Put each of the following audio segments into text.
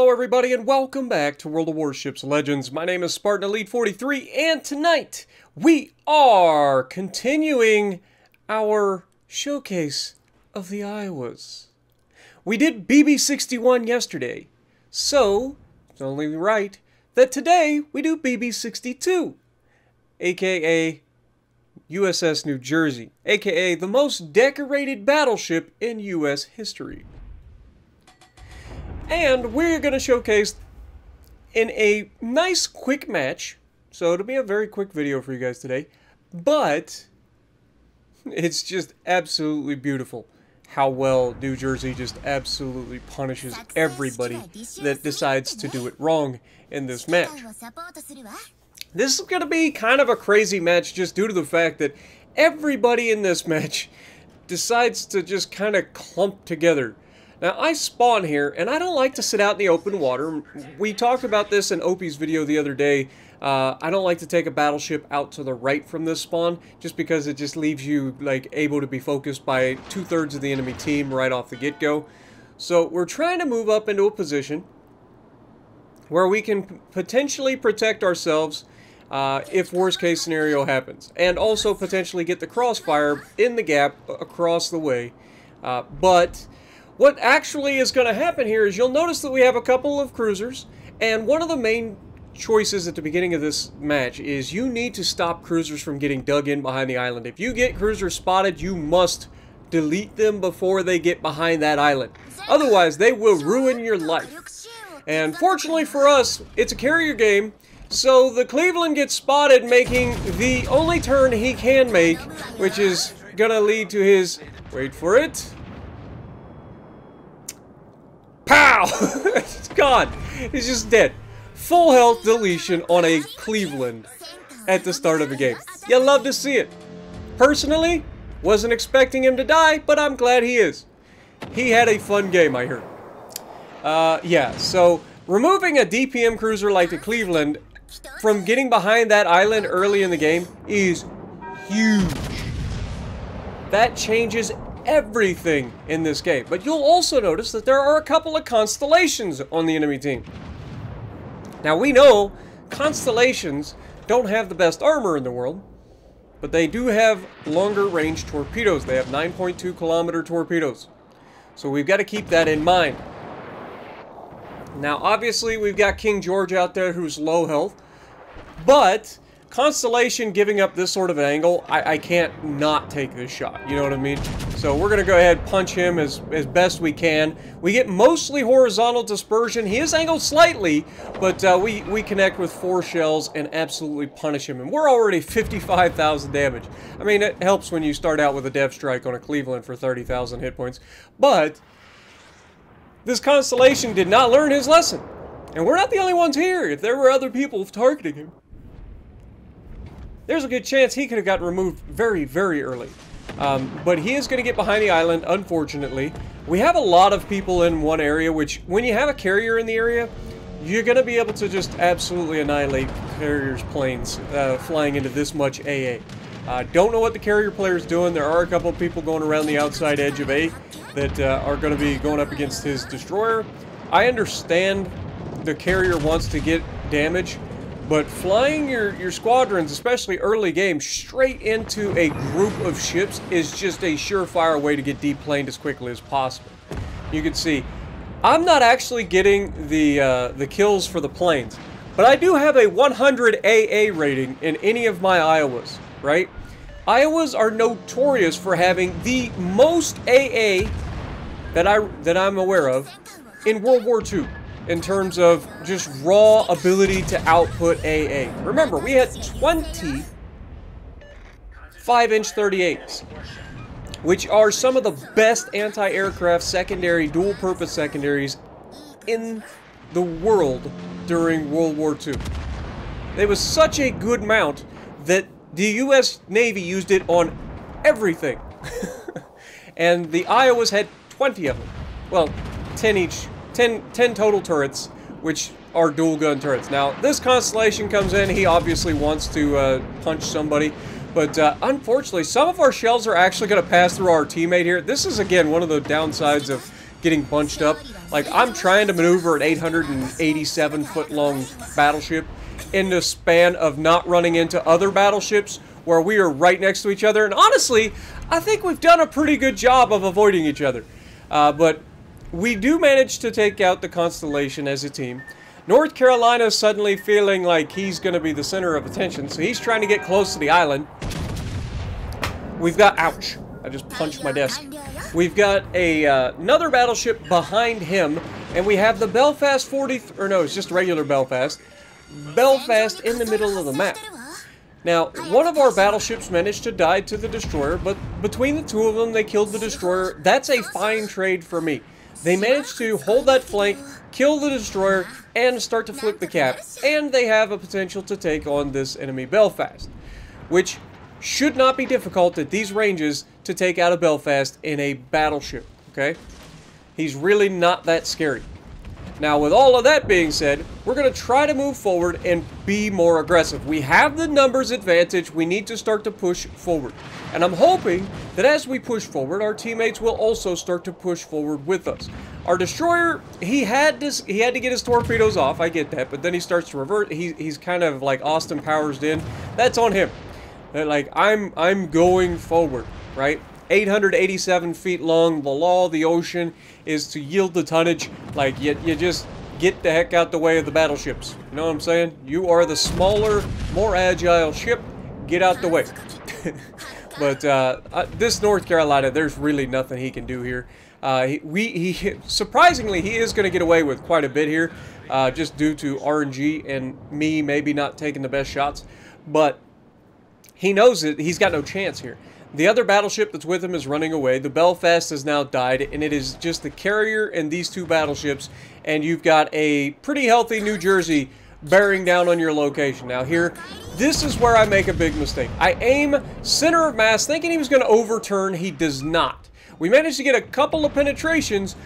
Hello everybody and welcome back to World of Warships Legends. My name is Spartan Elite 43 and tonight we are continuing our showcase of the Iowas. We did BB-61 yesterday, so it's only right that today we do BB-62, aka USS New Jersey, aka the most decorated battleship in US history. And we're going to showcase in a nice quick match, so it'll be a very quick video for you guys today, but it's just absolutely beautiful how well New Jersey just absolutely punishes everybody that decides to do it wrong in this match. This is going to be kind of a crazy match just due to the fact that everybody in this match decides to just kind of clump together. Now, I spawn here, and I don't like to sit out in the open water. We talked about this in Opie's video the other day. I don't like to take a battleship out to the right from this spawn, just because it just leaves you, like, able to be focused by 2/3 of the enemy team right off the get-go. So, we're trying to move up into a position where we can potentially protect ourselves if worst-case scenario happens. And also potentially get the crossfire in the gap across the way. But what actually is going to happen here is you'll notice that we have a couple of cruisers, and one of the main choices at the beginning of this match is you need to stop cruisers from getting dug in behind the island. If you get cruisers spotted, you must delete them before they get behind that island. Otherwise, they will ruin your life. And fortunately for us, it's a carrier game, so the Cleveland gets spotted making the only turn he can make, which is going to lead to his, wait for it, pow! It's gone. He's just dead. Full health deletion on a Cleveland at the start of the game. You love to see it. Personally, wasn't expecting him to die, but I'm glad he is. He had a fun game, I heard. Yeah, so removing a DPM cruiser like the Cleveland from getting behind that island early in the game is huge. That changes everything in this game. But you'll also notice that there are a couple of constellations on the enemy team. Now we know constellations don't have the best armor in the world, but they do have longer range torpedoes. They have 9.2 kilometer torpedoes. So we've got to keep that in mind. Now obviously we've got King George out there who's low health, but Constellation giving up this sort of an angle, I can't not take this shot, you know what I mean? So we're going to go ahead and punch him as best we can. We get mostly horizontal dispersion. He is angled slightly, but we connect with 4 shells and absolutely punish him. And we're already 55,000 damage. I mean, it helps when you start out with a Dev Strike on a Cleveland for 30,000 hit points. But this Constellation did not learn his lesson. And we're not the only ones here. If there were other people targeting him, there's a good chance he could have gotten removed very, very early. But he is going to get behind the island, unfortunately. We have a lot of people in one area, which, when you have a carrier in the area, you're going to be able to just absolutely annihilate carriers' planes flying into this much AA. Don't know what the carrier player's doing. There are a couple of people going around the outside edge of A that are going to be going up against his destroyer. I understand the carrier wants to get damage, but flying your squadrons, especially early game, straight into a group of ships is just a surefire way to get deplaned as quickly as possible. You can see, I'm not actually getting the kills for the planes, but I do have a 100 AA rating in any of my Iowas, right? Iowas are notorious for having the most AA that I'm aware of in World War II. In terms of just raw ability to output AA. Remember, we had 20 5-inch 38s, which are some of the best anti-aircraft secondary, dual-purpose secondaries in the world during World War II. It was such a good mount that the US Navy used it on everything. And the Iowas had 20 of them. Well, 10 each. 10 total turrets, which are dual gun turrets. Now, this Constellation comes in, he obviously wants to punch somebody, but unfortunately, some of our shells are actually going to pass through our teammate here. This is, again, one of the downsides of getting bunched up. Like, I'm trying to maneuver an 887-foot-long battleship in the span of not running into other battleships where we are right next to each other. And honestly, I think we've done a pretty good job of avoiding each other. But we do manage to take out the Constellation as a team. North Carolina is suddenly feeling like he's going to be the center of attention, so he's trying to get close to the island. We've got... Ouch. I just punched my desk. We've got another battleship behind him, and we have the Belfast 40... Or no, it's just regular Belfast. Belfast in the middle of the map. Now, one of our battleships managed to die to the destroyer, but between the two of them, they killed the destroyer. That's a fine trade for me. They managed to hold that flank, kill the destroyer, and start to flip the cap. And they have a potential to take on this enemy Belfast, which should not be difficult at these ranges to take out a Belfast in a battleship, okay? He's really not that scary. Now, with all of that being said, we're going to try to move forward and be more aggressive. We have the numbers advantage. We need to start to push forward. And I'm hoping that as we push forward, our teammates will also start to push forward with us. Our destroyer, he had to get his torpedoes off. I get that. But then he starts to revert. He's kind of like Austin Powers in. That's on him. Like, I'm going forward, right? 887 feet long. The law of the ocean is to yield the tonnage. Like, you just get the heck out the way of the battleships. You know what I'm saying? You are the smaller, more agile ship. Get out the way. But this North Carolina, there's really nothing he can do here. Surprisingly, he is going to get away with quite a bit here, just due to RNG and me maybe not taking the best shots. But he knows that he's got no chance here. The other battleship that's with him is running away. The Belfast has now died, and it is just the carrier and these two battleships, and you've got a pretty healthy New Jersey bearing down on your location. Now here, this is where I make a big mistake. I aim center of mass, thinking he was going to overturn. He does not. We managed to get a couple of penetrations,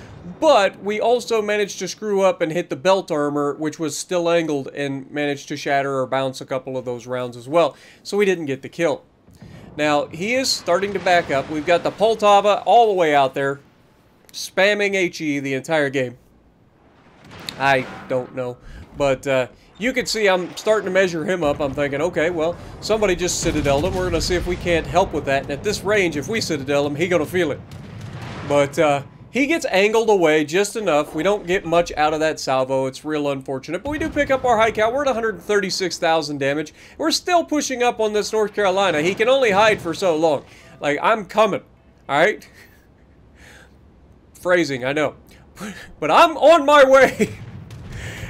but we also managed to screw up and hit the belt armor, which was still angled, and managed to shatter or bounce a couple of those rounds as well. So we didn't get the kill. Now, he is starting to back up. We've got the Poltava all the way out there, spamming HE the entire game. I don't know. But you can see I'm starting to measure him up. I'm thinking, okay, well, somebody just citadeled him. We're going to see if we can't help with that. And at this range, if we citadel him, he's going to feel it. But he gets angled away just enough. We don't get much out of that salvo. It's real unfortunate. But we do pick up our high count. We're at 136,000 damage. We're still pushing up on this North Carolina. He can only hide for so long. Like, I'm coming. Alright? Phrasing, I know. But I'm on my way.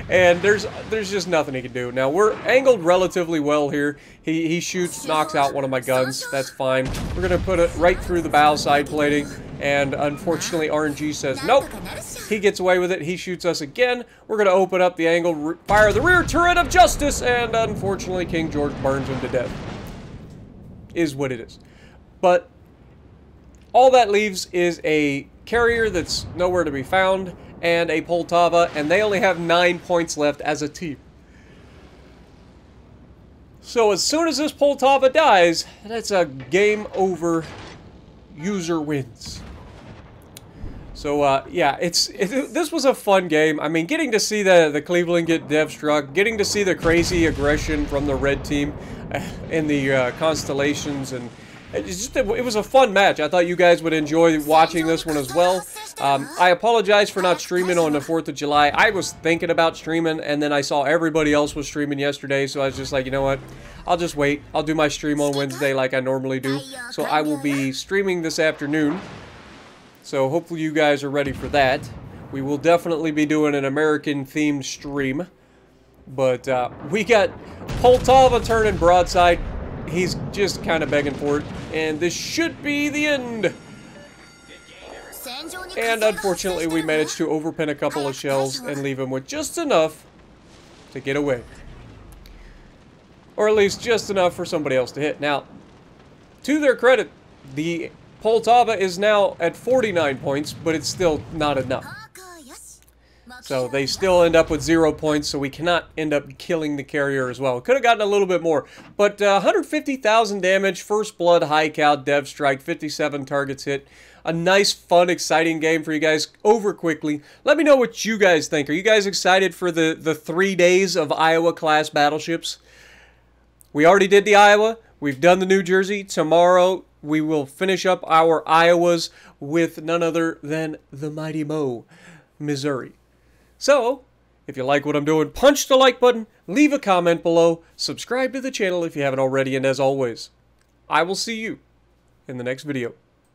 And there's just nothing he can do. Now, we're angled relatively well here. He shoots, knocks out one of my guns. That's fine. We're going to put it right through the bow side plating. And unfortunately, RNG says, nope. He gets away with it. He shoots us again. We're going to open up the angle, fire the rear turret of justice. And unfortunately, King George burns him to death. Is what it is. But all that leaves is a carrier that's nowhere to be found, and a Poltava, and they only have 9 points left as a team. So as soon as this Poltava dies, that's a game over. User wins. So yeah, this was a fun game. I mean, getting to see the Cleveland get dev struck, getting to see the crazy aggression from the red team in the Constellations, and it was a fun match. I thought you guys would enjoy watching this one as well. I apologize for not streaming on the 4th of July. I was thinking about streaming, and then I saw everybody else was streaming yesterday, so I was just like, you know what? I'll just wait. I'll do my stream on Wednesday like I normally do. So I will be streaming this afternoon. So hopefully you guys are ready for that. We will definitely be doing an American-themed stream. But we got Poltava turning broadside. He's just kind of begging for it. And this should be the end. And unfortunately, we managed to overpin a couple of shells and leave him with just enough to get away. Or at least just enough for somebody else to hit. Now, to their credit, the Poltava is now at 49 points, but it's still not enough. So they still end up with 0 points, so we cannot end up killing the carrier as well. Could have gotten a little bit more. But 150,000 damage, first blood, high cal, dev strike, 57 targets hit. A nice, fun, exciting game for you guys over quickly. Let me know what you guys think. Are you guys excited for the 3 days of Iowa-class battleships? We already did the Iowa. We've done the New Jersey. Tomorrow, we will finish up our Iowas with none other than the Mighty Mo, Missouri. So, if you like what I'm doing, punch the like button, leave a comment below, subscribe to the channel if you haven't already, and as always, I will see you in the next video.